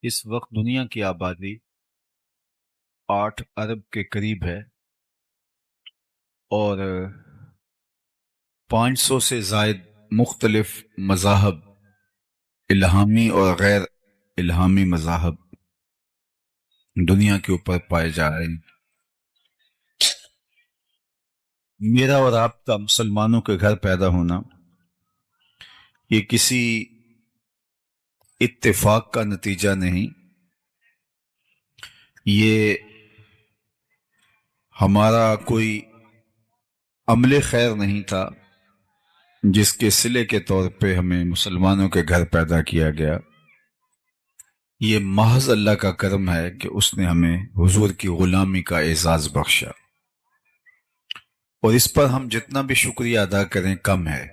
اس وقت دنیا کی آبادی 8 ارب کے قریب ہے اور 500 سے زائد مختلف مذاہب، الہامی اور غیر الہامی مذاہب دنیا کے اوپر پائے جا رہے ہیں۔ میرا اور آپ کا مسلمانوں کے گھر پیدا ہونا یہ کسی اتفاق کا نتیجہ نہیں، یہ ہمارا کوئی عمل خیر نہیں تھا جس کے صلے کے طور پہ ہمیں مسلمانوں کے گھر پیدا کیا گیا۔ یہ محض اللہ کا کرم ہے کہ اس نے ہمیں حضور کی غلامی کا اعزاز بخشا، اور اس پر ہم جتنا بھی شکریہ ادا کریں کم ہے۔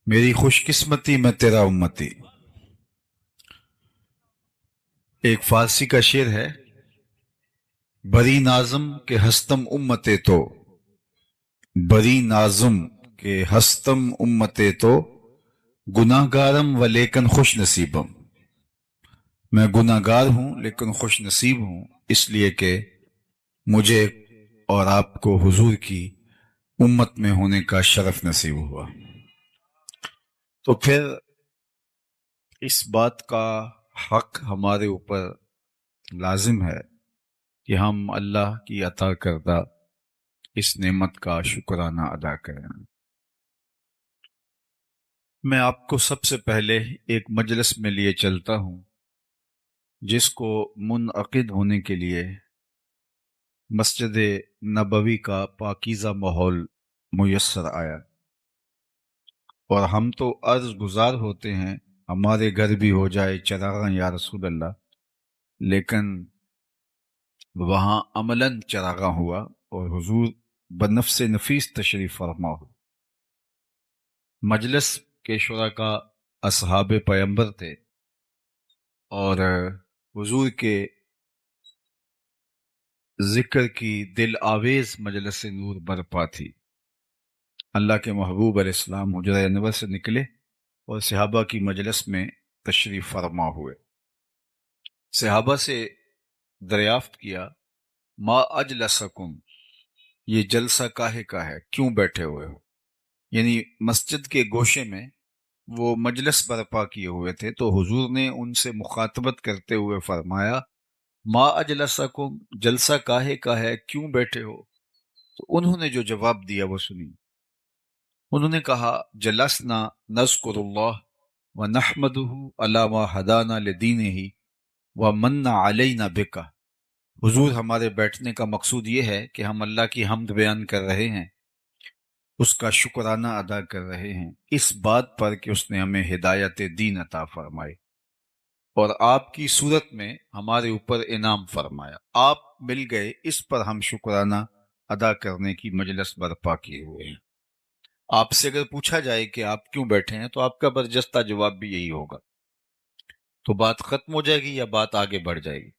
میری خوش قسمتی میں تیرا امتی، ایک فارسی کا شعر ہے، بری نازم کے ہستم امتے تو، بری نازم کے ہستم امتے تو، گناہ گارم و لیکن خوش نصیبم۔ میں گناہ گار ہوں لیکن خوش نصیب ہوں، اس لیے کہ مجھے اور آپ کو حضور کی امت میں ہونے کا شرف نصیب ہوا۔ تو پھر اس بات کا حق ہمارے اوپر لازم ہے کہ ہم اللہ کی عطا کردہ اس نعمت کا شکرانہ ادا کریں۔ میں آپ کو سب سے پہلے ایک مجلس میں لیے چلتا ہوں جس کو منعقد ہونے کے لیے مسجد نبوی کا پاکیزہ ماحول میسر آیا، اور ہم تو عرض گزار ہوتے ہیں ہمارے گھر بھی ہو جائے چراغاں یا رسول اللہ، لیکن وہاں عملاً چراغاں ہوا اور حضور بنفس نفیس تشریف فرما ہو۔ مجلس کے شرکاء اصحاب پیمبر تھے اور حضور کے ذکر کی دل آویز مجلس نور برپا تھی۔ اللہ کے محبوب علیہ السلام حجرہ انور سے نکلے اور صحابہ کی مجلس میں تشریف فرما ہوئے۔ صحابہ سے دریافت کیا، ما اجلسکم، یہ جلسہ کاہے کا ہے، کیوں بیٹھے ہوئے ہو؟ یعنی مسجد کے گوشے میں وہ مجلس برپا کیے ہوئے تھے، تو حضور نے ان سے مخاطبت کرتے ہوئے فرمایا، ما اجلسکم، جلسہ کاہے کا ہے، کیوں بیٹھے ہو؟ تو انہوں نے جو جواب دیا وہ سنی۔ انہوں نے کہا، جلسنا نذکر اللہ ونحمدہ علی ما ہدانا لدینہ ومن علینا بکا۔ حضور، ہمارے بیٹھنے کا مقصود یہ ہے کہ ہم اللہ کی حمد بیان کر رہے ہیں، اس کا شکرانہ ادا کر رہے ہیں اس بات پر کہ اس نے ہمیں ہدایت دین عطا فرمائی اور آپ کی صورت میں ہمارے اوپر انعام فرمایا، آپ مل گئے، اس پر ہم شکرانہ ادا کرنے کی مجلس برپا کیے ہوئے ہیں۔ آپ سے اگر پوچھا جائے کہ آپ کیوں بیٹھے ہیں تو آپ کا برجستہ جواب بھی یہی ہوگا، تو بات ختم ہو جائے گی یا بات آگے بڑھ جائے گی؟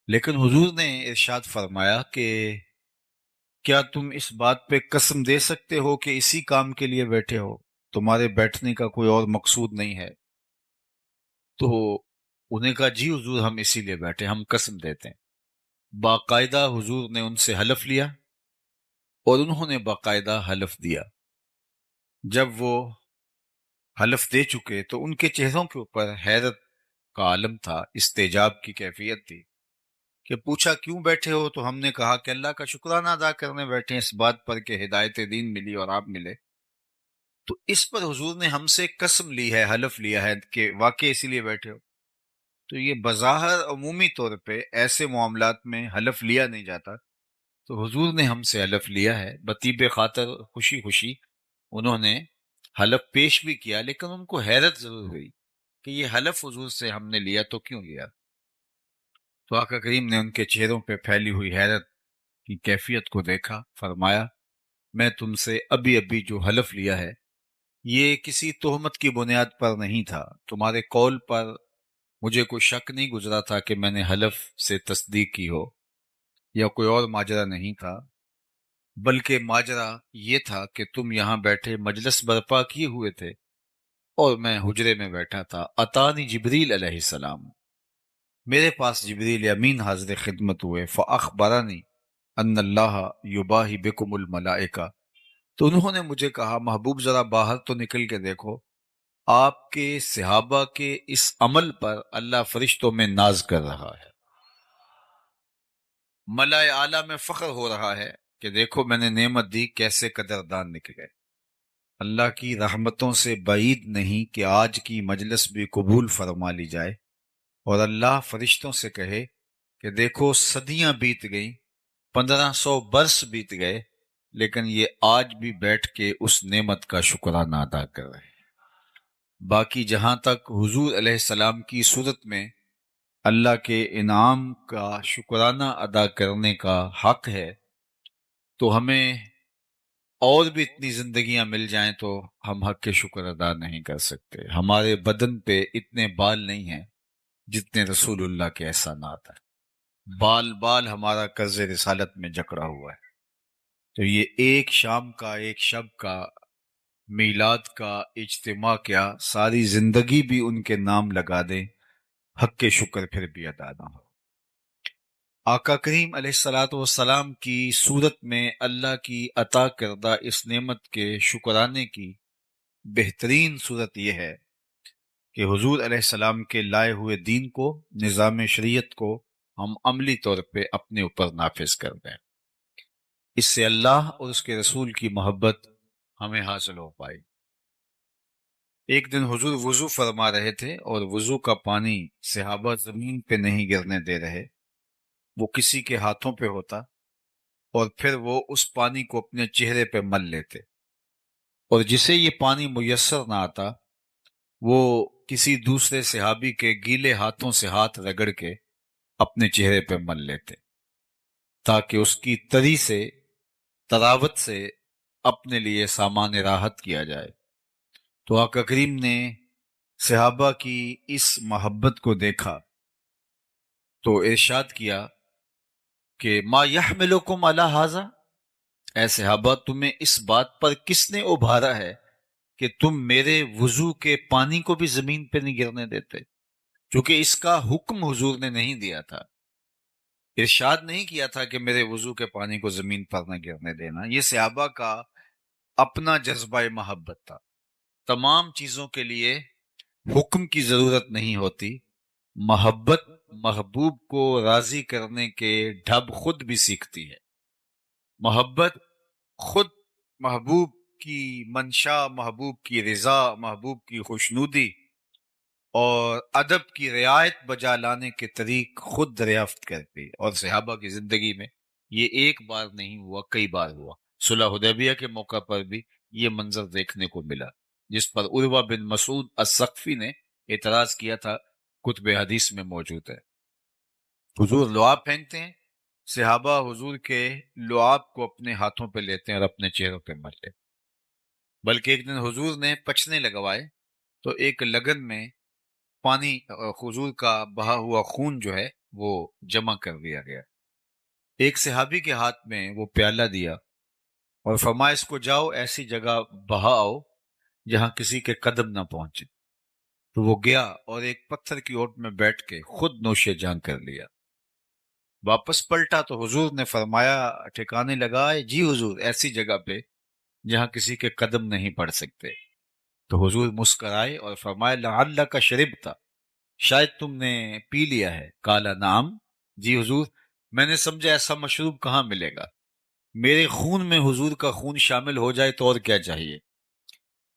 لیکن حضور نے ارشاد فرمایا کہ کیا تم اس بات پہ قسم دے سکتے ہو کہ اسی کام کے لیے بیٹھے ہو، تمہارے بیٹھنے کا کوئی اور مقصود نہیں ہے؟ تو انہیں کہا، جی حضور، ہم اسی لیے بیٹھے، ہم قسم دیتے ہیں۔ باقاعدہ حضور نے ان سے حلف لیا اور انہوں نے باقاعدہ حلف دیا۔ جب وہ حلف دے چکے تو ان کے چہروں کے اوپر حیرت کا عالم تھا، استعجاب کی کیفیت تھی کہ پوچھا کیوں بیٹھے ہو؟ تو ہم نے کہا کہ اللہ کا شکرانہ ادا کرنے بیٹھے ہیں، اس بات پر کہ ہدایت دین ملی اور آپ ملے۔ تو اس پر حضور نے ہم سے قسم لی ہے، حلف لیا ہے کہ واقعی اسی لیے بیٹھے ہو۔ تو یہ بظاہر عمومی طور پہ ایسے معاملات میں حلف لیا نہیں جاتا، تو حضور نے ہم سے حلف لیا ہے، بطیب خاطر خوشی خوشی انہوں نے حلف پیش بھی کیا، لیکن ان کو حیرت ضرور ہوئی کہ یہ حلف حضور سے ہم نے لیا تو کیوں لیا؟ تو آقا کریم نے ان کے چہروں پہ پھیلی ہوئی حیرت کی کیفیت کو دیکھا، فرمایا، میں تم سے ابھی ابھی جو حلف لیا ہے یہ کسی تہمت کی بنیاد پر نہیں تھا، تمہارے قول پر مجھے کوئی شک نہیں گزرا تھا کہ میں نے حلف سے تصدیق کی ہو، یا کوئی اور ماجرا نہیں تھا، بلکہ ماجرا یہ تھا کہ تم یہاں بیٹھے مجلس برپا کیے ہوئے تھے اور میں حجرے میں بیٹھا تھا، اتانی جبریل علیہ السلام، میرے پاس جبریل امین حاضر خدمت ہوئے، فاخبرنی ان اللہ یباہی بکم الملائکہ، تو انہوں نے مجھے کہا محبوب ذرا باہر تو نکل کے دیکھو، آپ کے صحابہ کے اس عمل پر اللہ فرشتوں میں ناز کر رہا ہے، ملائے اعلیٰ میں فخر ہو رہا ہے کہ دیکھو میں نے نعمت دی، کیسے قدردان نکلے۔ اللہ کی رحمتوں سے بعید نہیں کہ آج کی مجلس بھی قبول فرما لی جائے اور اللہ فرشتوں سے کہے کہ دیکھو صدیاں بیت گئیں، 1500 برس بیت گئے، لیکن یہ آج بھی بیٹھ کے اس نعمت کا شکرانہ ادا کر رہے ہیں۔ باقی جہاں تک حضور علیہ السلام کی صورت میں اللہ کے انعام کا شکرانہ ادا کرنے کا حق ہے، تو ہمیں اور بھی اتنی زندگیاں مل جائیں تو ہم حق کے شکر ادا نہیں کر سکتے۔ ہمارے بدن پہ اتنے بال نہیں ہیں جتنے رسول اللہ کے احسانات ہیں، بال بال ہمارا قرض رسالت میں جکڑا ہوا ہے۔ تو یہ ایک شام کا، ایک شب کا، میلاد کا اجتماع کیا، ساری زندگی بھی ان کے نام لگا دیں، حق کے شکر پھر بھی ادا نہ ہو۔ آقا کریم علیہ الصلوۃ والسلام کی صورت میں اللہ کی عطا کردہ اس نعمت کے شکرانے کی بہترین صورت یہ ہے کہ حضور علیہ السلام کے لائے ہوئے دین کو، نظام شریعت کو ہم عملی طور پہ اپنے اوپر نافذ کر دیں۔ اس سے اللہ اور اس کے رسول کی محبت ہمیں حاصل ہو پائی۔ ایک دن حضور وضو فرما رہے تھے اور وضو کا پانی صحابہ زمین پہ نہیں گرنے دے رہے، وہ کسی کے ہاتھوں پہ ہوتا اور پھر وہ اس پانی کو اپنے چہرے پہ مل لیتے، اور جسے یہ پانی میسر نہ آتا وہ کسی دوسرے صحابی کے گیلے ہاتھوں سے ہاتھ رگڑ کے اپنے چہرے پہ مل لیتے تاکہ اس کی تری سے، تراوت سے اپنے لیے سامان راحت کیا جائے۔ تو آقا کریم نے صحابہ کی اس محبت کو دیکھا تو ارشاد کیا کہ ما یحملکم علی ھذا، اے صحابہ تمہیں اس بات پر کس نے ابھارا ہے کہ تم میرے وضو کے پانی کو بھی زمین پہ نہیں گرنے دیتے؟ چونکہ اس کا حکم حضور نے نہیں دیا تھا، ارشاد نہیں کیا تھا کہ میرے وضو کے پانی کو زمین پر نہ گرنے دینا، یہ صحابہ کا اپنا جذبہ محبت تھا۔ تمام چیزوں کے لیے حکم کی ضرورت نہیں ہوتی، محبت محبوب کو راضی کرنے کے ڈھب خود بھی سیکھتی ہے۔ محبت خود محبوب کی منشا، محبوب کی رضا، محبوب کی خوشنودی اور ادب کی رعایت بجا لانے کے طریق خود دریافت کرتی، اور صحابہ کی زندگی میں یہ ایک بار نہیں ہوا، کئی بار ہوا۔ صلح حدیبیہ کے موقع پر بھی یہ منظر دیکھنے کو ملا، جس پر عروہ بن مسعود الثقفی نے اعتراض کیا تھا، کتب حدیث میں موجود ہے۔ حضور لعاب پھینکتے ہیں، صحابہ حضور کے لعاب کو اپنے ہاتھوں پہ لیتے ہیں اور اپنے چہروں پہ ملتے ہیں۔ بلکہ ایک دن حضور نے پچنے لگوائے تو ایک لگن میں پانی، حضور کا بہا ہوا خون جو ہے وہ جمع کر دیا گیا۔ ایک صحابی کے ہاتھ میں وہ پیالہ دیا اور فرمایا اس کو جاؤ ایسی جگہ بہاؤ جہاں کسی کے قدم نہ پہنچے۔ تو وہ گیا اور ایک پتھر کی اوٹ میں بیٹھ کے خود نوش جان کر لیا۔ واپس پلٹا تو حضور نے فرمایا، ٹھکانے لگائے، جی حضور ایسی جگہ پہ جہاں کسی کے قدم نہیں پڑ سکتے۔ تو حضور مسکرائے اور فرمایا لعلک شربت، شاید تم نے پی لیا ہے۔ قال نعم، جی حضور، میں نے سمجھا ایسا مشروب کہاں ملے گا، میرے خون میں حضور کا خون شامل ہو جائے تو اور کیا چاہیے۔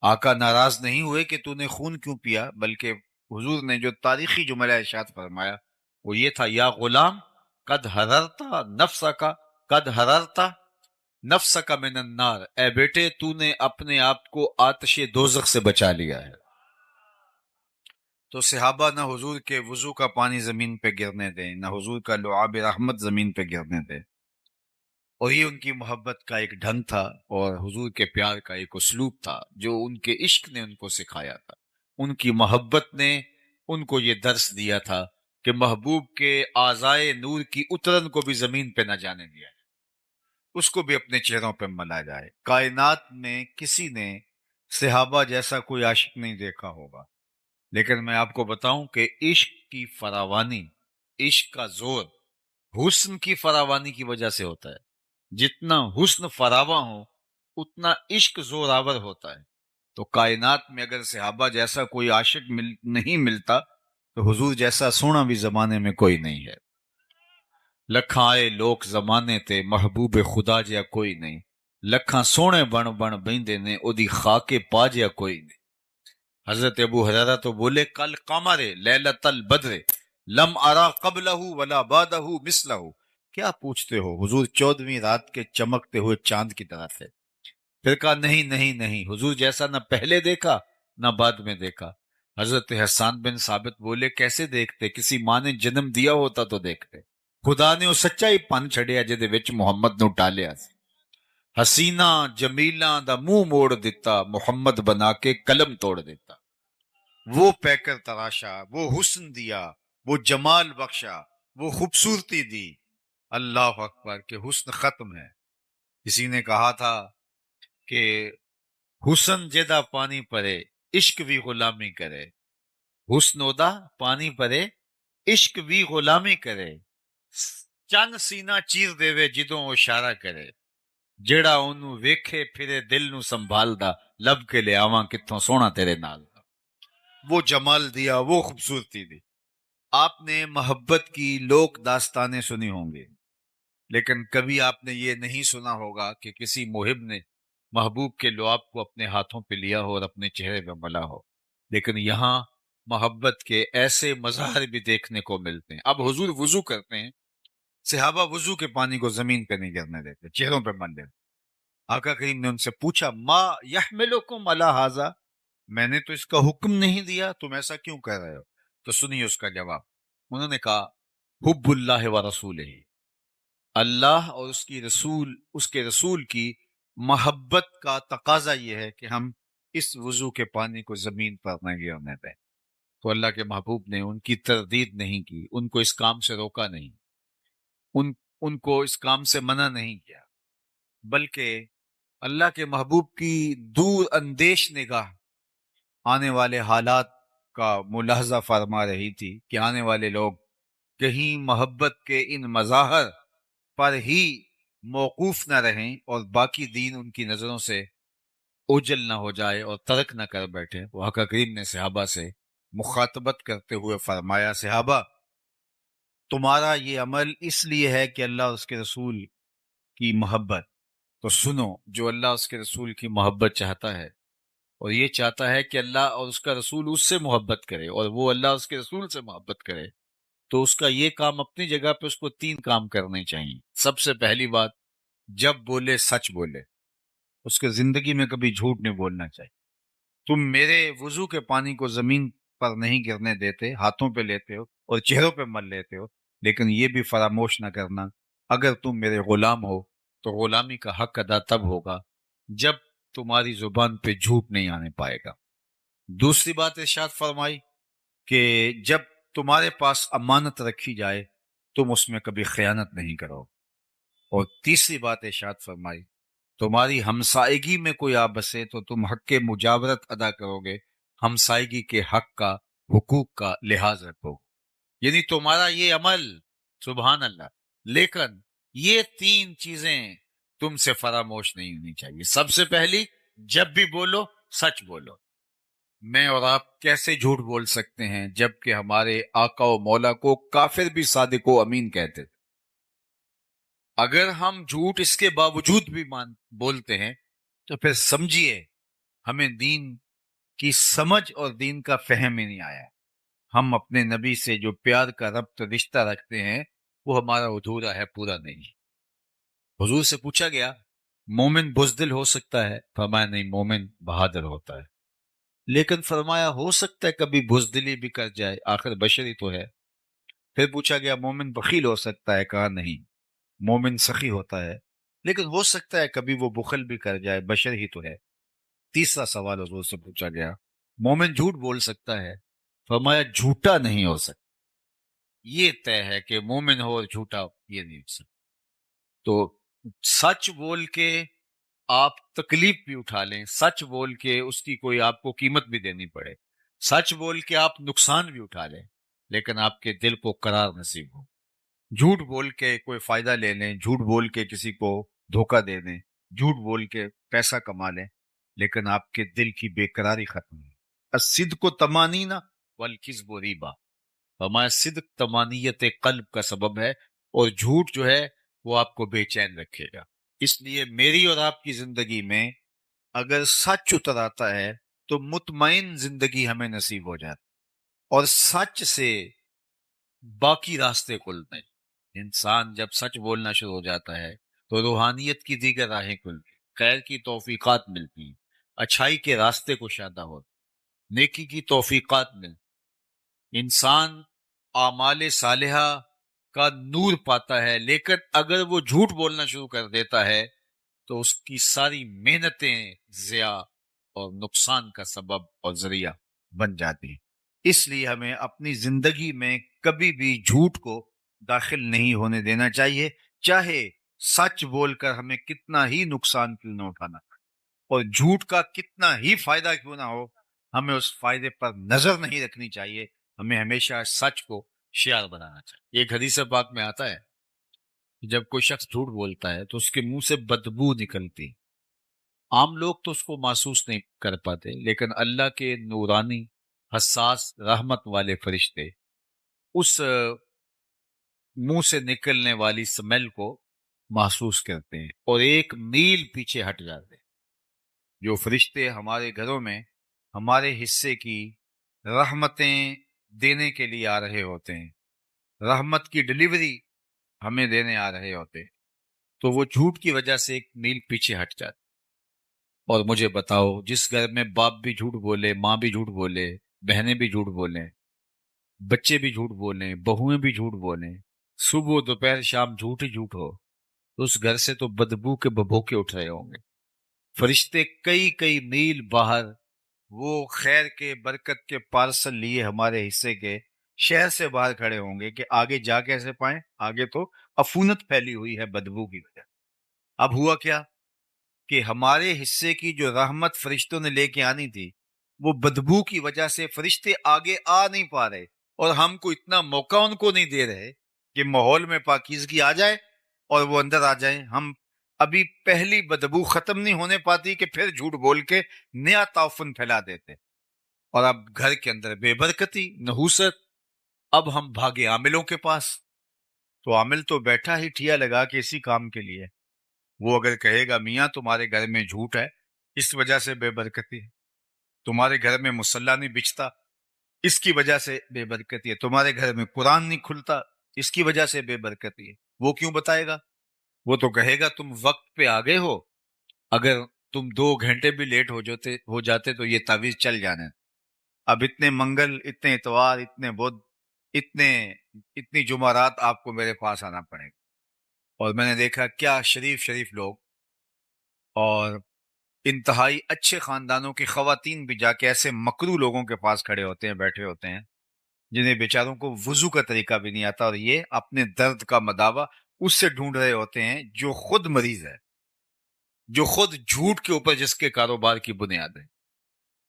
آقا ناراض نہیں ہوئے کہ تو نے خون کیوں پیا، بلکہ حضور نے جو تاریخی جملہ ارشاد فرمایا وہ یہ تھا، یا غلام قد حررتا نفسک، قد حررتا نفسک من النار، اے بیٹے تو نے اپنے آپ کو آتش دوزخ سے بچا لیا ہے۔ تو صحابہ نہ حضور کے وضو کا پانی زمین پہ گرنے دیں، نہ حضور کا لعاب رحمت زمین پہ گرنے دیں، اور یہ ان کی محبت کا ایک ڈھنگ تھا اور حضور کے پیار کا ایک اسلوب تھا جو ان کے عشق نے ان کو سکھایا تھا۔ ان کی محبت نے ان کو یہ درس دیا تھا کہ محبوب کے اعضائے نور کی اترن کو بھی زمین پہ نہ جانے دیا، اس کو بھی اپنے چہروں پہ ملا جائے۔ کائنات میں کسی نے صحابہ جیسا کوئی عاشق نہیں دیکھا ہوگا، لیکن میں آپ کو بتاؤں کہ عشق کی فراوانی، عشق کا زور حسن کی فراوانی کی وجہ سے ہوتا ہے۔ جتنا حسن فراواں ہو اتنا عشق زور آور ہوتا ہے۔ تو کائنات میں اگر صحابہ جیسا کوئی عاشق نہیں ملتا تو حضور جیسا سونا بھی زمانے میں کوئی نہیں ہے۔ لکھاں آئے لوک زمانے تے محبوب خدا جیا کوئی نہیں، لکھاں سونے بن بن بہندے نے او دی خاک پا جیا کوئی نہیں۔ حضرت ابو ہریرہ تو بولے کل قمر لیلۃ البدر لم ارا قبلہ ولا بعدہ مثلہ۔ کیا پوچھتے ہو، حضور 14ویں رات کے چمکتے ہوئے چاند کی طرح تھے۔ پھر کہا نہیں نہیں نہیں، حضور جیسا نہ پہلے دیکھا نہ بعد میں دیکھا۔ حضرت حسان بن ثابت بولے کیسے دیکھتے، کسی ماں نے جنم دیا ہوتا تو دیکھتے۔ خدا نے وہ سچائی پن چھڑیا جدے وچ محمد نو ٹالیا سی۔ حسینہ جمیلاں دا منہ موڑ دیتا، محمد بنا کے قلم توڑ دیتا۔ وہ پیکر تراشا، وہ حسن دیا، وہ جمال بخشا، وہ خوبصورتی دی۔ اللہ اکبر کہ حسن ختم ہے۔ کسی نے کہا تھا کہ حسن جدا پانی پرے عشق بھی غلامی کرے، حسن ادا پانی پرے عشق بھی غلامی کرے، چند سینہ چیر دیوے جدوں وہ اشارہ کرے، جیڑا اونوں ویکھے پھرے دل نو سنبھالدا، لب کے لے آواں کتھوں سونا تیرے نال۔ وہ جمال دیا، وہ خوبصورتی دی۔ آپ نے محبت کی لوک داستانیں سنی ہوں گی، لیکن کبھی آپ نے یہ نہیں سنا ہوگا کہ کسی محب نے محبوب کے لعاب کو اپنے ہاتھوں پہ لیا ہو اور اپنے چہرے پہ ملا ہو۔ لیکن یہاں محبت کے ایسے مظاہر بھی دیکھنے کو ملتے ہیں۔ اب حضور وضو کرتے ہیں، صحابہ وضو کے پانی کو زمین پہ نہیں گرنے دیتے، چہروں پہ مل دیتے۔ آقا کریم نے ان سے پوچھا ما یحملکم علی ھذا، میں نے تو اس کا حکم نہیں دیا، تم ایسا کیوں کہہ رہے ہو؟ تو سنیے اس کا جواب۔ انہوں نے کہا حب اللہ و رسولہ، اللہ اور اس کے رسول کی محبت کا تقاضا یہ ہے کہ ہم اس وضو کے پانی کو زمین پر نہ گرنے دیں۔ تو اللہ کے محبوب نے ان کی تردید نہیں کی، ان کو اس کام سے روکا نہیں، ان کو اس کام سے منع نہیں کیا، بلکہ اللہ کے محبوب کی دور اندیش نگاہ آنے والے حالات کا ملاحظہ فرما رہی تھی کہ آنے والے لوگ کہیں محبت کے ان مظاہر پر ہی موقوف نہ رہیں اور باقی دین ان کی نظروں سے اوجل نہ ہو جائے اور ترک نہ کر بیٹھے۔ وہ آقا کریم نے صحابہ سے مخاطبت کرتے ہوئے فرمایا صحابہ تمہارا یہ عمل اس لیے ہے کہ اللہ اور اس کے رسول کی محبت، تو سنو جو اللہ اس کے رسول کی محبت چاہتا ہے اور یہ چاہتا ہے کہ اللہ اور اس کا رسول اس سے محبت کرے اور وہ اللہ اس کے رسول سے محبت کرے، تو اس کا یہ کام اپنی جگہ پہ اس کو 3 کام کرنے چاہیے۔ سب سے پہلی بات، جب بولے سچ بولے، اس کے زندگی میں کبھی جھوٹ نہیں بولنا چاہیے۔ تم میرے وضو کے پانی کو زمین پر نہیں گرنے دیتے، ہاتھوں پہ لیتے ہو اور چہروں پہ مل لیتے ہو، لیکن یہ بھی فراموش نہ کرنا اگر تم میرے غلام ہو تو غلامی کا حق ادا تب ہوگا جب تمہاری زبان پہ جھوٹ نہیں آنے پائے گا۔ دوسری بات ارشاد فرمائی کہ جب تمہارے پاس امانت رکھی جائے تم اس میں کبھی خیانت نہیں کرو۔ اور تیسری بات ارشاد فرمائی تمہاری ہمسائیگی میں کوئی آ بسے تو تم حق مجاورت ادا کرو گے، ہمسائیگی کے حق کا، حقوق کا لحاظ رکھو۔ یعنی تمہارا یہ عمل، سبحان اللہ، لیکن یہ 3 چیزیں تم سے فراموش نہیں ہونی چاہیے۔ سب سے پہلی، جب بھی بولو سچ بولو۔ میں اور آپ کیسے جھوٹ بول سکتے ہیں جبکہ ہمارے آقا و مولا کو کافر بھی صادق و امین کہتے تھے؟ اگر ہم جھوٹ اس کے باوجود بھی بولتے ہیں تو پھر سمجھیے ہمیں دین کی سمجھ اور دین کا فہم ہی نہیں آیا۔ ہم اپنے نبی سے جو پیار کا ربط رشتہ رکھتے ہیں وہ ہمارا ادھورا ہے، پورا نہیں۔ حضور سے پوچھا گیا مومن بزدل ہو سکتا ہے؟ فرمایا نہیں، مومن بہادر ہوتا ہے۔ لیکن فرمایا ہو سکتا ہے کبھی بزدلی بھی کر جائے، آخر بشری تو ہے۔ پھر پوچھا گیا مومن بخیل ہو سکتا ہے؟ کہا نہیں، مومن سخی ہوتا ہے، لیکن ہو سکتا ہے کبھی وہ بخل بھی کر جائے، بشر ہی تو ہے۔ تیسرا سوال حضور سے پوچھا گیا مومن جھوٹ بول سکتا ہے؟ فرمایا جھوٹا نہیں ہو سکتا، یہ طے ہے کہ مومن ہو اور جھوٹا یہ نہیں ہو سکتا۔ تو سچ بول کے آپ تکلیف بھی اٹھا لیں، سچ بول کے اس کی کوئی آپ کو قیمت بھی دینی پڑے، سچ بول کے آپ نقصان بھی اٹھا لیں، لیکن آپ کے دل کو قرار نصیب ہو۔ جھوٹ بول کے کوئی فائدہ لے لیں، جھوٹ بول کے کسی کو دھوکہ دے دیں، جھوٹ بول کے پیسہ کما لیں، لیکن آپ کے دل کی بے قراری ختم ہے۔ الصدق طمانینہ والکذب ریبہ، ہمارا صدق طمانیت قلب کا سبب ہے، اور جھوٹ جو ہے وہ آپ کو بے چین رکھے گا۔ اس لیے میری اور آپ کی زندگی میں اگر سچ اتر آتا ہے تو مطمئن زندگی ہمیں نصیب ہو جاتی، اور سچ سے باقی راستے کھلتے ہیں۔ انسان جب سچ بولنا شروع ہو جاتا ہے تو روحانیت کی دیگر راہیں کھلتی، خیر کی توفیقات ملتی ہیں، اچھائی کے راستے کشادہ ہوتے، نیکی کی توفیقات ملتی، انسان اعمال صالحہ کا نور پاتا ہے۔ لیکن اگر وہ جھوٹ بولنا شروع کر دیتا ہے تو اس کی ساری محنتیں ضیاع اور نقصان کا سبب اور ذریعہ بن جاتی ہیں۔ اس لیے ہمیں اپنی زندگی میں کبھی بھی جھوٹ کو داخل نہیں ہونے دینا چاہیے، چاہے سچ بول کر ہمیں کتنا ہی نقصان کیوں نہ اٹھانا پڑے، اور جھوٹ کا کتنا ہی فائدہ کیوں نہ ہو، ہمیں اس فائدے پر نظر نہیں رکھنی چاہیے، ہمیں ہمیشہ سچ کو شعار بنانا چاہیے۔ ایک حدیث پاک میں آتا ہے جب کوئی شخص جھوٹ بولتا ہے تو اس کے منہ سے بدبو نکلتی، عام لوگ تو اس کو محسوس نہیں کر پاتے، لیکن اللہ کے نورانی حساس رحمت والے فرشتے اس منہ سے نکلنے والی سمیل کو محسوس کرتے ہیں اور ایک میل پیچھے ہٹ جاتے ہیں۔ جو فرشتے ہمارے گھروں میں ہمارے حصے کی رحمتیں دینے کے لیے آ رہے ہوتے ہیں، رحمت کی ڈلیوری ہمیں دینے آ رہے ہوتے ہیں، تو وہ جھوٹ کی وجہ سے ایک میل پیچھے ہٹ جاتے۔ اور مجھے بتاؤ، جس گھر میں باپ بھی جھوٹ بولے، ماں بھی جھوٹ بولے، بہنیں بھی جھوٹ بولیں، بچے بھی جھوٹ بولیں، بہویں بھی جھوٹ بولیں، صبح دوپہر شام جھوٹ ہی جھوٹ ہو، تو اس گھر سے تو بدبو کے ببھوکے اٹھ رہے ہوں گے۔ فرشتے کئی کئی میل باہر وہ خیر کے برکت کے پارسل لیے ہمارے حصے کے شہر سے باہر کھڑے ہوں گے کہ آگے جا کیسے پائیں، آگے تو عفونت پھیلی ہوئی ہے بدبو کی وجہ۔ اب ہوا کیا کہ ہمارے حصے کی جو رحمت فرشتوں نے لے کے آنی تھی، وہ بدبو کی وجہ سے فرشتے آگے آ نہیں پا رہے، اور ہم کو اتنا موقع ان کو نہیں دے رہے کہ ماحول میں پاکیزگی آ جائے اور وہ اندر آ جائیں۔ ہم ابھی پہلی بدبو ختم نہیں ہونے پاتی کہ پھر جھوٹ بول کے نیا تعفن پھیلا دیتے، اور اب گھر کے اندر بے برکتی، نحوست۔ اب ہم بھاگے عاملوں کے پاس، تو عامل تو بیٹھا ہی ٹھیا لگا کہ اسی کام کے لیے، وہ اگر کہے گا میاں تمہارے گھر میں جھوٹ ہے اس وجہ سے بے برکتی ہے، تمہارے گھر میں مصلی نہیں بچتا اس کی وجہ سے بے برکتی ہے، تمہارے گھر میں قرآن نہیں کھلتا اس کی وجہ سے بے برکتی ہے، وہ کیوں بتائے گا؟ وہ تو کہے گا تم وقت پہ آ گئے ہو، اگر تم 2 گھنٹے بھی لیٹ ہو جاتے تو یہ تعویذ چل جانے۔ اب اتنے منگل، اتنے اتوار، اتنے بدھ، اتنی جمعرات آپ کو میرے پاس آنا پڑے گا۔ اور میں نے دیکھا کیا شریف لوگ اور انتہائی اچھے خاندانوں کی خواتین بھی جا کے ایسے مکرو لوگوں کے پاس کھڑے ہوتے ہیں، بیٹھے ہوتے ہیں، جنہیں بیچاروں کو وضو کا طریقہ بھی نہیں آتا، اور یہ اپنے درد کا مداوا اس سے ڈھونڈ رہے ہوتے ہیں جو خود مریض ہے، جو خود جھوٹ کے اوپر جس کے کاروبار کی بنیاد ہے۔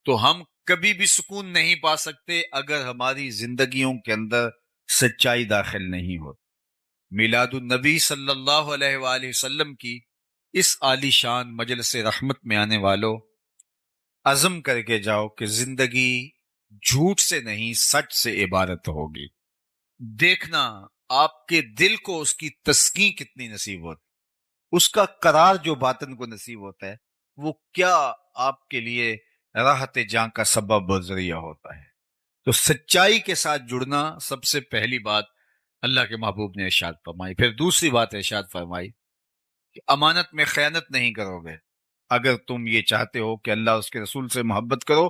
تو ہم کبھی بھی سکون نہیں پا سکتے اگر ہماری زندگیوں کے اندر سچائی داخل نہیں ہو۔ میلاد النبی صلی اللہ علیہ وآلہ وسلم کی اس عالی شان مجلس رحمت میں آنے والوں، عزم کر کے جاؤ کہ زندگی جھوٹ سے نہیں سچ سے عبارت ہوگی۔ دیکھنا آپ کے دل کو اس کی تسکین کتنی نصیب ہوتی، اس کا قرار جو باطن کو نصیب ہوتا ہے، وہ کیا آپ کے لیے راحت جاں کا سبب و ذریعہ ہوتا ہے۔ تو سچائی کے ساتھ جڑنا سب سے پہلی بات اللہ کے محبوب نے ارشاد فرمائی۔ پھر دوسری بات ارشاد فرمائی کہ امانت میں خیانت نہیں کرو گے۔ اگر تم یہ چاہتے ہو کہ اللہ اور اس کے رسول سے محبت کرو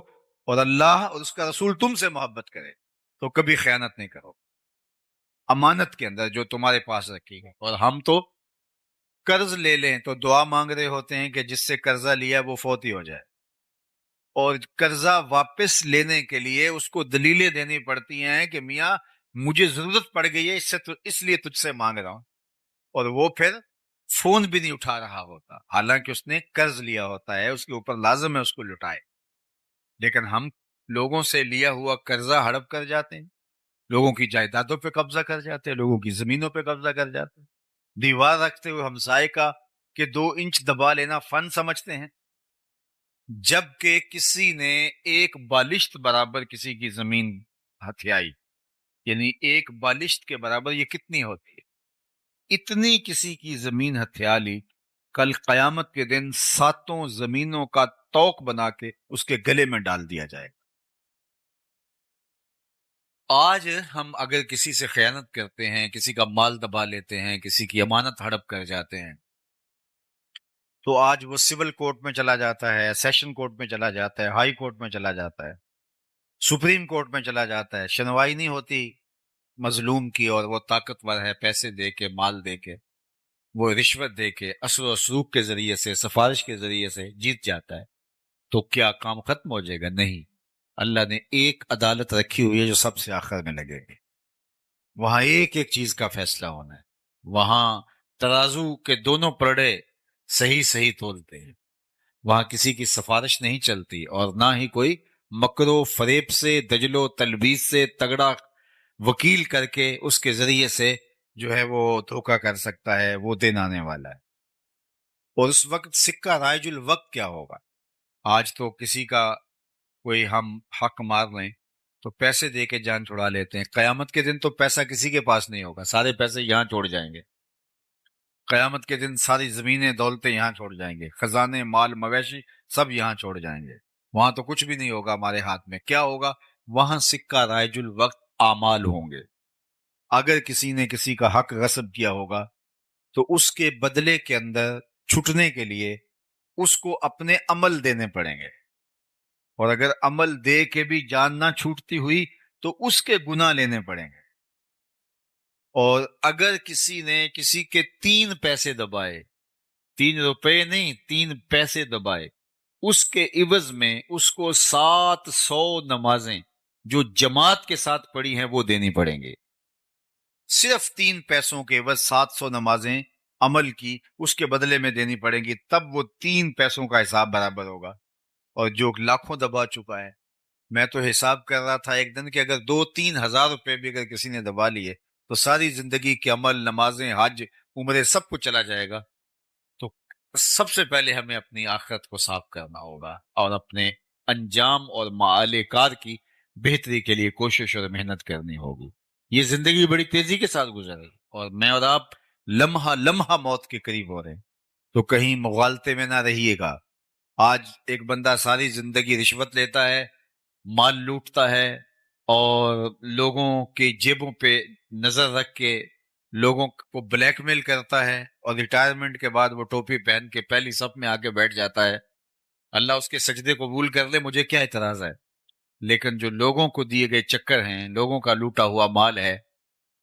اور اللہ اور اس کا رسول تم سے محبت کرے، تو کبھی خیانت نہیں کرو امانت کے اندر جو تمہارے پاس رکھی ہے۔ اور ہم تو قرض لے لیں تو دعا مانگ رہے ہوتے ہیں کہ جس سے قرضہ لیا وہ فوت ہی ہو جائے، اور قرضہ واپس لینے کے لیے اس کو دلیلیں دینی پڑتی ہیں کہ میاں مجھے ضرورت پڑ گئی ہے، اس لیے تجھ سے مانگ رہا ہوں، اور وہ پھر فون بھی نہیں اٹھا رہا ہوتا، حالانکہ اس نے قرض لیا ہوتا ہے، اس کے اوپر لازم ہے اس کو لٹائے، لیکن ہم لوگوں سے لیا ہوا قرضہ ہڑپ کر جاتے ہیں، لوگوں کی جائیدادوں پہ قبضہ کر جاتے ہیں، لوگوں کی زمینوں پہ قبضہ کر جاتے ہیں، دیوار رکھتے ہوئے ہمسائے کا کہ 2 انچ دبا لینا فن سمجھتے ہیں، جبکہ کسی نے ایک بالشت برابر کسی کی زمین ہتھیائی، یعنی ایک بالشت کے برابر یہ کتنی ہوتی ہے، اتنی کسی کی زمین ہتھیا لی، کل قیامت کے دن 7 زمینوں کا توق بنا کے اس کے گلے میں ڈال دیا جائے گا۔ آج ہم اگر کسی سے خیانت کرتے ہیں، کسی کا مال دبا لیتے ہیں، کسی کی امانت ہڑپ کر جاتے ہیں، تو آج وہ سول کورٹ میں چلا جاتا ہے، سیشن کورٹ میں چلا جاتا ہے، ہائی کورٹ میں چلا جاتا ہے، سپریم کورٹ میں چلا جاتا ہے، سنوائی نہیں ہوتی مظلوم کی، اور وہ طاقتور ہے، پیسے دے کے، مال دے کے، وہ رشوت دے کے، اثر و سلوک کے ذریعے سے، سفارش کے ذریعے سے جیت جاتا ہے، تو کیا کام ختم ہو جائے گا؟ نہیں، اللہ نے ایک عدالت رکھی ہوئی ہے جو سب سے آخر میں لگے گی، وہاں ایک ایک چیز کا فیصلہ ہونا ہے، وہاں ترازو کے دونوں پلڑے صحیح صحیح تولتے ہیں، وہاں کسی کی سفارش نہیں چلتی، اور نہ ہی کوئی مکر و فریب سے، دجل و تلبیس سے تگڑا وکیل کر کے اس کے ذریعے سے جو ہے وہ دھوکہ کر سکتا ہے، وہ دن آنے والا ہے۔ اور اس وقت سکہ رائج الوقت کیا ہوگا؟ آج تو کسی کا کوئی ہم حق مار لیں تو پیسے دے کے جان چھڑا لیتے ہیں، قیامت کے دن تو پیسہ کسی کے پاس نہیں ہوگا، سارے پیسے یہاں چھوڑ جائیں گے، قیامت کے دن ساری زمینیں دولتیں یہاں چھوڑ جائیں گے، خزانے مال مویشی سب یہاں چھوڑ جائیں گے، وہاں تو کچھ بھی نہیں ہوگا ہمارے ہاتھ میں۔ کیا ہوگا؟ وہاں سکہ رائج الوقت اعمال ہوں گے۔ اگر کسی نے کسی کا حق غصب کیا ہوگا تو اس کے بدلے کے اندر چھٹنے کے لیے اس کو اپنے عمل دینے پڑیں گے، اور اگر عمل دے کے بھی جان نہ چھوٹتی ہوئی تو اس کے گناہ لینے پڑیں گے۔ اور اگر کسی نے کسی کے 3 پیسے دبائے، 3 روپے نہیں، 3 پیسے دبائے، اس کے عوض میں اس کو 700 نمازیں جو جماعت کے ساتھ پڑھی ہیں وہ دینی پڑیں گے، صرف 3 پیسوں کے عوض 700 نمازیں عمل کی اس کے بدلے میں دینی پڑیں گی، تب وہ 3 پیسوں کا حساب برابر ہوگا۔ اور جو لاکھوں دبا چکا ہے، میں تو حساب کر رہا تھا ایک دن کہ اگر 2-3 ہزار روپے بھی اگر کسی نے دبا لیے تو ساری زندگی کے عمل، نمازیں، حج، عمرے سب کچھ چلا جائے گا۔ تو سب سے پہلے ہمیں اپنی آخرت کو صاف کرنا ہوگا اور اپنے انجام اور معال کار کی بہتری کے لیے کوشش اور محنت کرنی ہوگی۔ یہ زندگی بڑی تیزی کے ساتھ گزر رہی، اور میں اور آپ لمحہ لمحہ موت کے قریب ہو رہے ہیں، تو کہیں مغالطے میں نہ رہیے گا۔ آج ایک بندہ ساری زندگی رشوت لیتا ہے، مال لوٹتا ہے، اور لوگوں کی جیبوں پہ نظر رکھ کے لوگوں کو بلیک میل کرتا ہے، اور ریٹائرمنٹ کے بعد وہ ٹوپی پہن کے پہلی صف میں آ کے بیٹھ جاتا ہے۔ اللہ اس کے سجدے قبول کر لے، مجھے کیا اعتراض ہے؟ لیکن جو لوگوں کو دیے گئے چکر ہیں، لوگوں کا لوٹا ہوا مال ہے،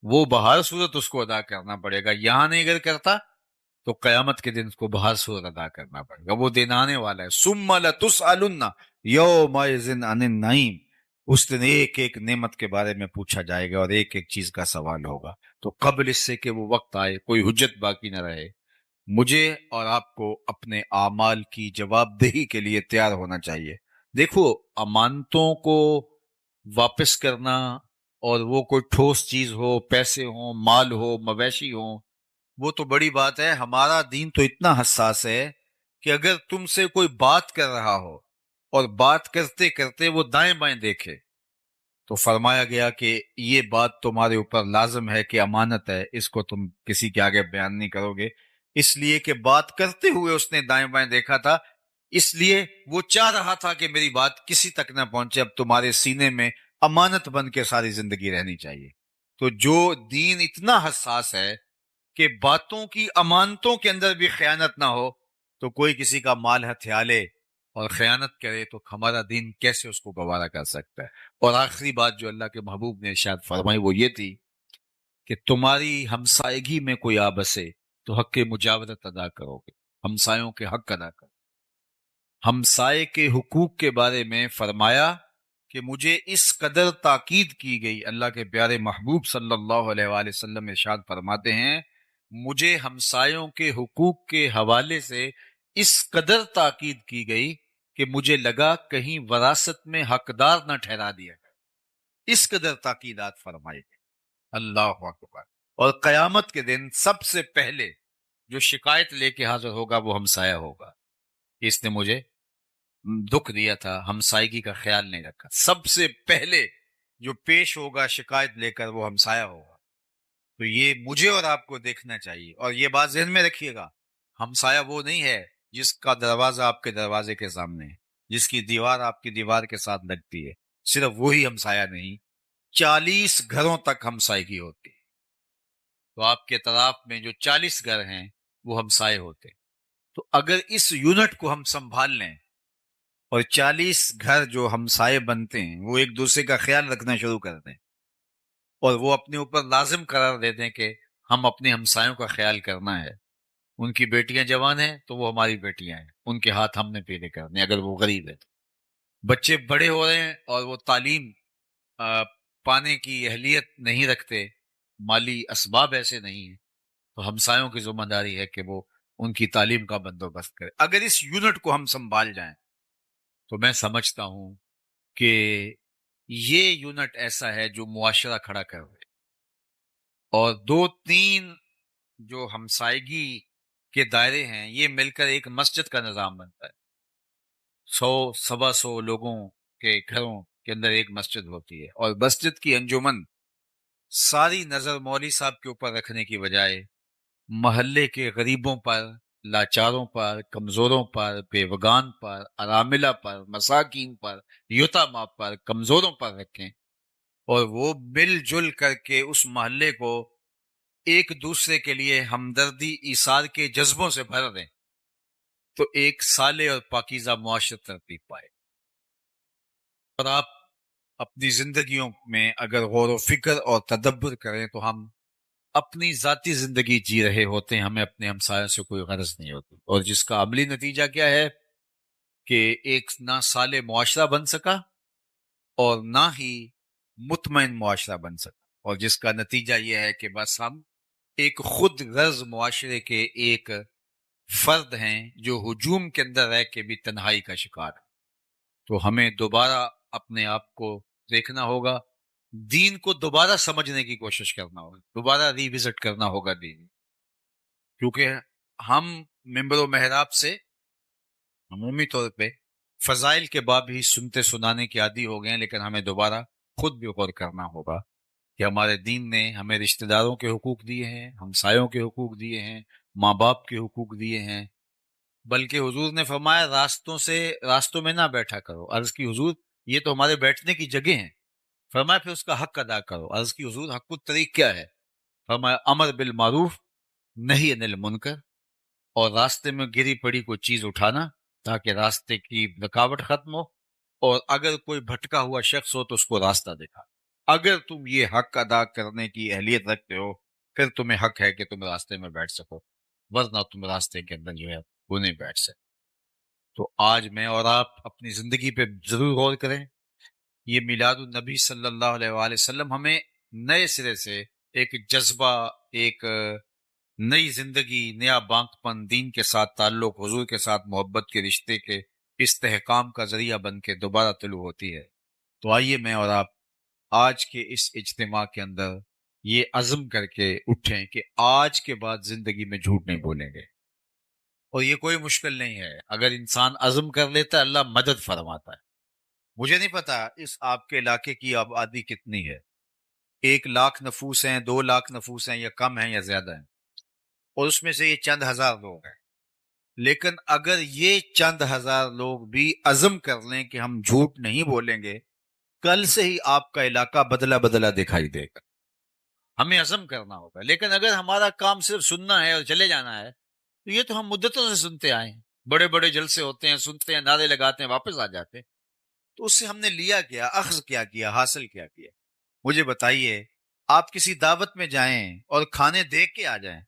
وہ بہر صورت اس کو ادا کرنا پڑے گا۔ یہاں نہیں اگر کرتا تو قیامت کے دن اس کو بہر صورت ادا کرنا پڑے گا، وہ دن آنے والا ہے۔ ثم لتسألن یومئذ عن النعیم، اس دن ایک ایک نعمت کے بارے میں پوچھا جائے گا، اور ایک ایک چیز کا سوال ہوگا۔ تو قبل اس سے کہ وہ وقت آئے، کوئی حجت باقی نہ رہے، مجھے اور آپ کو اپنے اعمال کی جواب دہی کے لیے تیار ہونا چاہیے۔ دیکھو، امانتوں کو واپس کرنا، اور وہ کوئی ٹھوس چیز ہو، پیسے ہوں، مال ہو، مویشی ہوں، وہ تو بڑی بات ہے۔ ہمارا دین تو اتنا حساس ہے کہ اگر تم سے کوئی بات کر رہا ہو اور بات کرتے کرتے وہ دائیں بائیں دیکھے، تو فرمایا گیا کہ یہ بات تمہارے اوپر لازم ہے کہ امانت ہے، اس کو تم کسی کے آگے بیان نہیں کرو گے، اس لیے کہ بات کرتے ہوئے اس نے دائیں بائیں دیکھا تھا، اس لیے وہ چاہ رہا تھا کہ میری بات کسی تک نہ پہنچے۔ اب تمہارے سینے میں امانت بن کے ساری زندگی رہنی چاہیے۔ تو جو دین اتنا حساس ہے کہ باتوں کی، امانتوں کے اندر بھی خیانت نہ ہو، تو کوئی کسی کا مال ہتھیا لے اور خیانت کرے تو ہمارا دین کیسے اس کو گوارا کر سکتا ہے؟ اور آخری بات جو اللہ کے محبوب نے ارشاد فرمائی وہ یہ تھی کہ تمہاری ہمسائیگی میں کوئی آ بسے تو حق مجاورت ادا کرو گے، ہمسایوں کے حق ادا کرو۔ ہمسائے کے حقوق کے بارے میں فرمایا کہ مجھے اس قدر تاکید کی گئی، اللہ کے پیارے محبوب صلی اللہ علیہ وآلہ وسلم ارشاد فرماتے ہیں مجھے ہمسایوں کے حقوق کے حوالے سے اس قدر تاکید کی گئی کہ مجھے لگا کہیں وراثت میں حقدار نہ ٹھہرا دیا گیا، اس قدر تاکیدات فرمائی گئی۔ اللہ اکبر۔ اور قیامت کے دن سب سے پہلے جو شکایت لے کے حاضر ہوگا وہ ہمسایہ ہوگا، اس نے مجھے دکھ دیا تھا، ہمسائیگی کا خیال نہیں رکھا۔ سب سے پہلے جو پیش ہوگا شکایت لے کر وہ ہمسایہ ہوگا۔ تو یہ مجھے اور آپ کو دیکھنا چاہیے، اور یہ بات ذہن میں رکھیے گا، ہمسایہ وہ نہیں ہے جس کا دروازہ آپ کے دروازے کے سامنے ہے، جس کی دیوار آپ کی دیوار کے ساتھ لگتی ہے، صرف وہی ہمسایہ نہیں، 40 گھروں تک ہمسائیگی ہوتی ہے۔ تو آپ کے طرف میں جو 40 گھر ہیں وہ ہمسائے ہوتے ہیں۔ تو اگر اس یونٹ کو ہم سنبھال لیں اور 40 گھر جو ہمسائے بنتے ہیں وہ ایک دوسرے کا خیال رکھنا شروع کر دیں، اور وہ اپنے اوپر لازم قرار دے دیں کہ ہم اپنے ہمسایوں کا خیال کرنا ہے، ان کی بیٹیاں جوان ہیں تو وہ ہماری بیٹیاں ہیں، ان کے ہاتھ ہم نے پیلے کرنے، اگر وہ غریب ہے۔ بچے بڑے ہو رہے ہیں اور وہ تعلیم پانے کی اہلیت نہیں رکھتے، مالی اسباب ایسے نہیں ہیں، تو ہمسایوں کی ذمہ داری ہے کہ وہ ان کی تعلیم کا بندوبست کرے۔ اگر اس یونٹ کو ہم سنبھال جائیں تو میں سمجھتا ہوں کہ یہ یونٹ ایسا ہے جو معاشرہ کھڑا کر دے، اور 2-3 جو ہمسائیگی کے دائرے ہیں یہ مل کر ایک مسجد کا نظام بنتا ہے۔ 100-125 لوگوں کے گھروں کے اندر ایک مسجد ہوتی ہے، اور مسجد کی انجمن ساری نظر مولوی صاحب کے اوپر رکھنے کی بجائے محلے کے غریبوں پر، لاچاروں پر، کمزوروں پر، بیوگان پر، اراملہ پر، مساکین پر، یتامہ پر، کمزوروں پر رکھیں، اور وہ مل جل کر کے اس محلے کو ایک دوسرے کے لیے ہمدردی ایثار کے جذبوں سے بھر دیں، تو ایک صالح اور پاکیزہ معاشرہ ترتیب پائے۔ اور آپ اپنی زندگیوں میں اگر غور و فکر اور تدبر کریں تو ہم اپنی ذاتی زندگی جی رہے ہوتے ہیں، ہمیں اپنے ہمسایوں سے کوئی غرض نہیں ہوتی، اور جس کا عملی نتیجہ کیا ہے کہ ایک نہ صالح معاشرہ بن سکا اور نہ ہی مطمئن معاشرہ بن سکا، اور جس کا نتیجہ یہ ہے کہ بس ہم ایک خود غرض معاشرے کے ایک فرد ہیں جو ہجوم کے اندر رہ کے بھی تنہائی کا شکار ہے۔ تو ہمیں دوبارہ اپنے آپ کو دیکھنا ہوگا، دین کو دوبارہ سمجھنے کی کوشش کرنا ہوگا، دوبارہ ری وزٹ کرنا ہوگا دین، کیونکہ ہم ممبر و محراب سے عمومی طور پہ فضائل کے باب ہی سنتے سنانے کے عادی ہو گئے ہیں، لیکن ہمیں دوبارہ خود بھی غور کرنا ہوگا کہ ہمارے دین نے ہمیں رشتہ داروں کے حقوق دیے ہیں، ہمسایوں کے حقوق دیے ہیں، ماں باپ کے حقوق دیے ہیں، بلکہ حضور نے فرمایا راستوں میں نہ بیٹھا کرو۔ عرض کی حضور یہ تو ہمارے بیٹھنے کی جگہ ہیں، فرمایا پھر اس کا حق ادا کرو۔ عرض کی حضور حق الطریق کیا ہے؟ فرمایا امر بالمعروف نہی عن المنکر، اور راستے میں گری پڑی کوئی چیز اٹھانا تاکہ راستے کی رکاوٹ ختم ہو، اور اگر کوئی بھٹکا ہوا شخص ہو تو اس کو راستہ دکھا۔ اگر تم یہ حق ادا کرنے کی اہلیت رکھتے ہو پھر تمہیں حق ہے کہ تم راستے میں بیٹھ سکو، ورنہ تم راستے کے اندر جو ہے وہ نہیں بیٹھ سکتے۔ تو آج میں اور آپ اپنی زندگی پہ ضرور غور کریں۔ یہ میلاد النبی صلی اللہ علیہ وآلہ وسلم ہمیں نئے سرے سے ایک جذبہ، ایک نئی زندگی، نیا بانک پن، دین کے ساتھ تعلق، حضور کے ساتھ محبت کے رشتے کے استحکام کا ذریعہ بن کے دوبارہ طلوع ہوتی ہے۔ تو آئیے میں اور آپ آج کے اس اجتماع کے اندر یہ عزم کر کے اٹھیں کہ آج کے بعد زندگی میں جھوٹ نہیں بولیں گے، اور یہ کوئی مشکل نہیں ہے، اگر انسان عزم کر لیتا ہے اللہ مدد فرماتا ہے۔ مجھے نہیں پتا اس آپ کے علاقے کی آبادی کتنی ہے، 1 لاکھ نفوس ہیں، 2 لاکھ نفوس ہیں، یا کم ہیں یا زیادہ ہیں، اور اس میں سے یہ چند ہزار لوگ ہیں، لیکن اگر یہ چند ہزار لوگ بھی عزم کر لیں کہ ہم جھوٹ نہیں بولیں گے، کل سے ہی آپ کا علاقہ بدلا بدلا دکھائی دے گا۔ ہمیں عزم کرنا ہوگا، لیکن اگر ہمارا کام صرف سننا ہے اور چلے جانا ہے تو یہ تو ہم مدتوں سے سنتے آئے ہیں، بڑے بڑے جلسے ہوتے ہیں، سنتے ہیں، نعرے لگاتے ہیں، واپس آ جاتے ہیں، تو اس سے ہم نے لیا کیا، اخذ کیا کیا، حاصل کیا کیا؟ مجھے بتائیے، آپ کسی دعوت میں جائیں اور کھانے دیکھ کے آ جائیں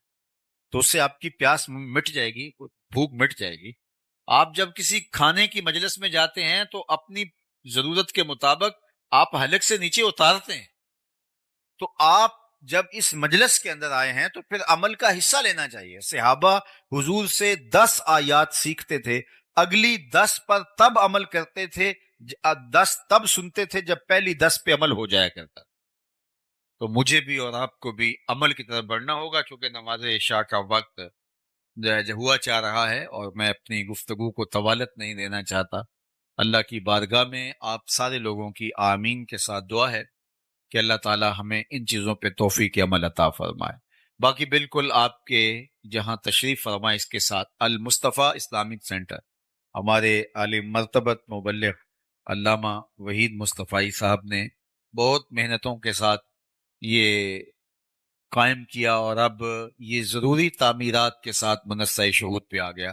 تو اس سے آپ کی پیاس مٹ جائے گی، بھوک مٹ جائے گی۔ آپ جب کسی کھانے کی مجلس میں جاتے ہیں تو اپنی ضرورت کے مطابق آپ حلق سے نیچے اتارتے ہیں، تو آپ جب اس مجلس کے اندر آئے ہیں تو پھر عمل کا حصہ لینا چاہیے. صحابہ حضور سے 10 آیات سیکھتے تھے، اگلی 10 پر تب عمل کرتے تھے، 10 تب سنتے تھے جب پہلی 10 پہ عمل ہو جایا کرتا. تو مجھے بھی اور آپ کو بھی عمل کی طرف بڑھنا ہوگا، کیونکہ نماز عشاء کا وقت جو ہوا چاہ رہا ہے اور میں اپنی گفتگو کو طوالت نہیں دینا چاہتا. اللہ کی بارگاہ میں آپ سارے لوگوں کی آمین کے ساتھ دعا ہے کہ اللہ تعالی ہمیں ان چیزوں پہ توفیق عمل عطا فرمائے. باقی بالکل آپ کے جہاں تشریف فرمائے اس کے ساتھ المصطفیٰ اسلامک سینٹر، ہمارے عالم مرتبت مبلغ علامہ وحید مصطفی صاحب نے بہت محنتوں کے ساتھ یہ قائم کیا، اور اب یہ ضروری تعمیرات کے ساتھ منصہ شہود پہ آ گیا.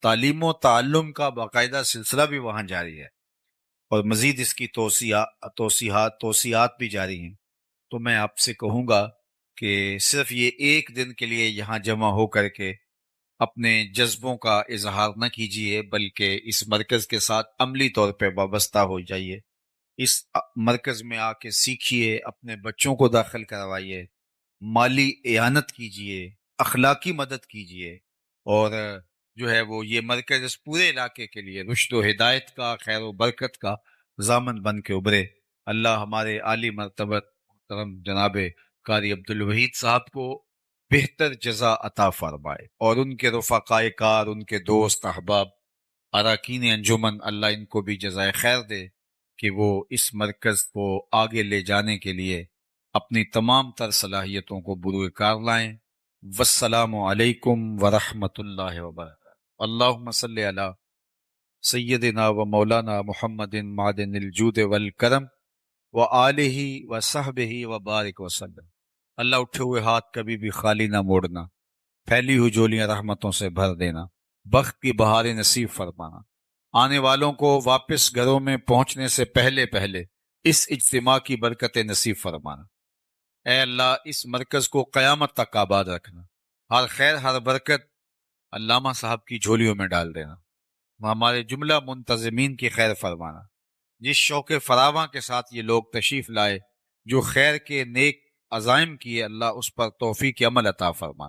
تعلیم و تعلم کا باقاعدہ سلسلہ بھی وہاں جاری ہے، اور مزید اس کی توسیعات بھی جاری ہیں. تو میں آپ سے کہوں گا کہ صرف یہ ایک دن کے لیے یہاں جمع ہو کر کے اپنے جذبوں کا اظہار نہ کیجیے، بلکہ اس مرکز کے ساتھ عملی طور پہ وابستہ ہو جائیے. اس مرکز میں آ کے سیکھیے، اپنے بچوں کو داخل کروائیے، مالی اعانت کیجیے، اخلاقی مدد کیجیے، اور جو ہے وہ یہ مرکز اس پورے علاقے کے لیے رشد و ہدایت کا، خیر و برکت کا ضامن بن کے ابھرے. اللہ ہمارے عالی مرتبت محترم جناب قاری عبدالوحید صاحب کو بہتر جزا عطا فرمائے، اور ان کے رفقائے کار، ان کے دوست احباب، اراکین انجمن، اللہ ان کو بھی جزائے خیر دے کہ وہ اس مرکز کو آگے لے جانے کے لیے اپنی تمام تر صلاحیتوں کو بروئے کار لائیں. والسلام علیکم ورحمۃ اللہ وبرکاتہ. اللہم صلی علی سیدنا و مولانا محمد معدن الجود والکرم وآلہ وصحبہ وبارک وسلم. اللہ اٹھے ہوئے ہاتھ کبھی بھی خالی نہ موڑنا، پھیلی ہوئی جولیاں رحمتوں سے بھر دینا، بخت کی بہاریں نصیب فرمانا، آنے والوں کو واپس گھروں میں پہنچنے سے پہلے پہلے اس اجتماع کی برکت نصیب فرمانا. اے اللہ اس مرکز کو قیامت تک آباد رکھنا، ہر خیر ہر برکت علامہ صاحب کی جھولیوں میں ڈال دینا، ہمارے جملہ منتظمین کی خیر فرمانا. جس شوق فراواں کے ساتھ یہ لوگ تشریف لائے، جو خیر کے نیک عزائم کیے، اللہ اس پر توفیق عمل عطا فرما.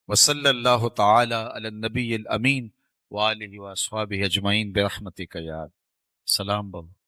وصلی اللہ تعالی علی النبی الامین وآلہ واصحابہ اجمعین برحمتک یا. سلام بابا.